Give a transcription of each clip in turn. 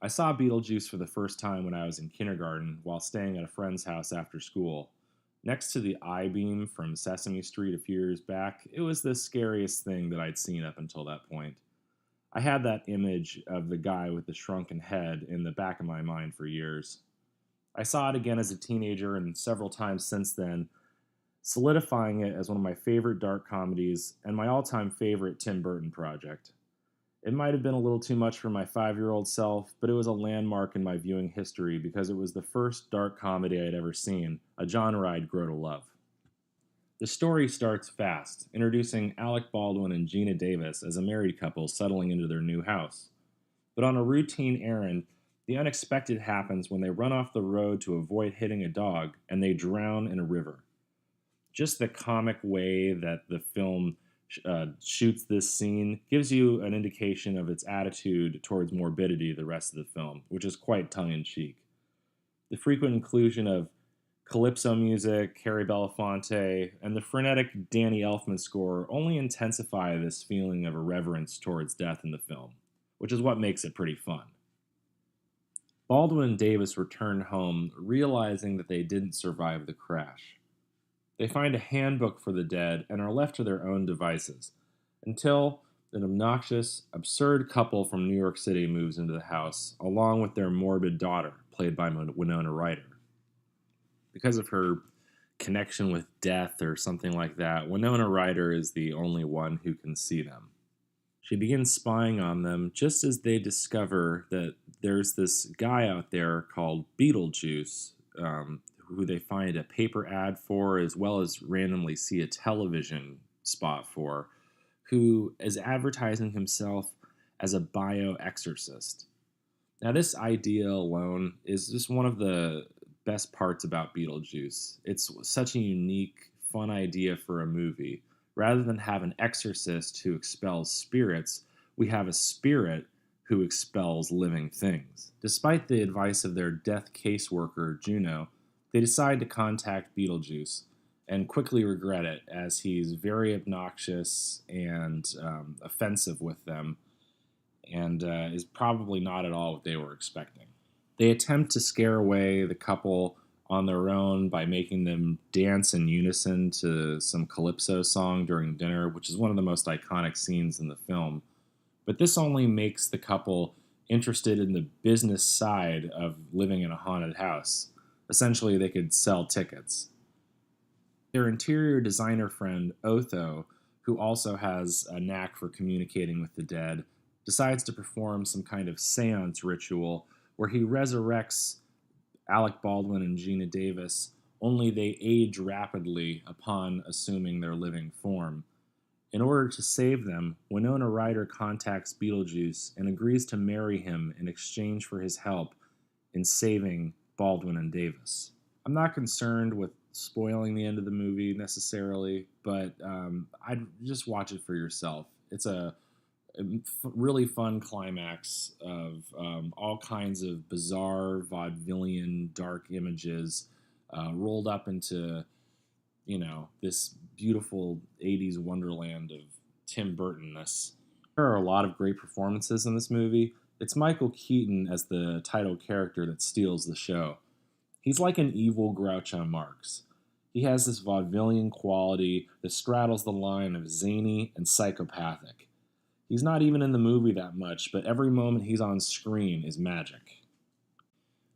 I saw Beetlejuice for the first time when I was in kindergarten while staying at a friend's house after school. Next to the I beam from Sesame Street a few years back, it was the scariest thing that I'd seen up until that point. I had that image of the guy with the shrunken head in the back of my mind for years. I saw it again as a teenager and several times since then, solidifying it as one of my favorite dark comedies and my all time favorite Tim Burton project. It might have been a little too much for my 5 year old self, but it was a landmark in my viewing history because it was the first dark comedy I'd ever seen, a genre I'd grow to love. The story starts fast, introducing Alec Baldwin and Gina Davis as a married couple settling into their new house. But on a routine errand, the unexpected happens when they run off the road to avoid hitting a dog and they drown in a river. Just the comic way that the film shoots this scene gives you an indication of its attitude towards morbidity the rest of the film, which is quite tongue-in-cheek. The frequent inclusion of calypso music, Harry Belafonte, and the frenetic Danny Elfman score only intensify this feeling of irreverence towards death in the film, which is what makes it pretty fun. Baldwin and Davis return home realizing that they didn't survive the crash. They find a handbook for the dead and are left to their own devices until an obnoxious, absurd couple from New York City moves into the house, along with their morbid daughter, played by Winona Ryder. Because of her connection with death or something like that, Winona Ryder is the only one who can see them. She begins spying on them just as they discover that there's this guy out there called Beetlejuice, who they find a paper ad for, as well as randomly see a television spot for, who is advertising himself as a bioexorcist. Now, this idea alone is just one of the best parts about Beetlejuice. It's such a unique, fun idea for a movie. Rather than have an exorcist who expels spirits, we have a spirit who expels living things. Despite the advice of their death caseworker, Juno, they decide to contact Beetlejuice and quickly regret it as he's very obnoxious and offensive with them and is probably not at all what they were expecting. They attempt to scare away the couple on their own by making them dance in unison to some calypso song during dinner, which is one of the most iconic scenes in the film. But this only makes the couple interested in the business side of living in a haunted house. Essentially, they could sell tickets. Their interior designer friend, Otho, who also has a knack for communicating with the dead, decides to perform some kind of seance ritual where he resurrects Alec Baldwin and Gina Davis, only they age rapidly upon assuming their living form. In order to save them, Winona Ryder contacts Beetlejuice and agrees to marry him in exchange for his help in saving Baldwin and Davis. I'm not concerned with spoiling the end of the movie necessarily, but I'd just watch it for yourself. It's a really fun climax of all kinds of bizarre, vaudevillian, dark images rolled up into, this beautiful 80s wonderland of Tim Burtonness. There are a lot of great performances in this movie. It's Michael Keaton as the title character that steals the show. He's like an evil Groucho Marx. He has this vaudevillian quality that straddles the line of zany and psychopathic. He's not even in the movie that much, but every moment he's on screen is magic.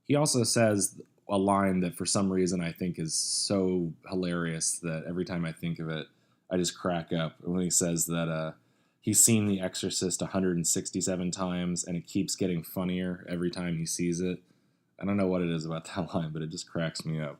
He also says a line that for some reason I think is so hilarious that every time I think of it, I just crack up. When he says that he's seen The Exorcist 167 times and it keeps getting funnier every time he sees it. I don't know what it is about that line, but it just cracks me up.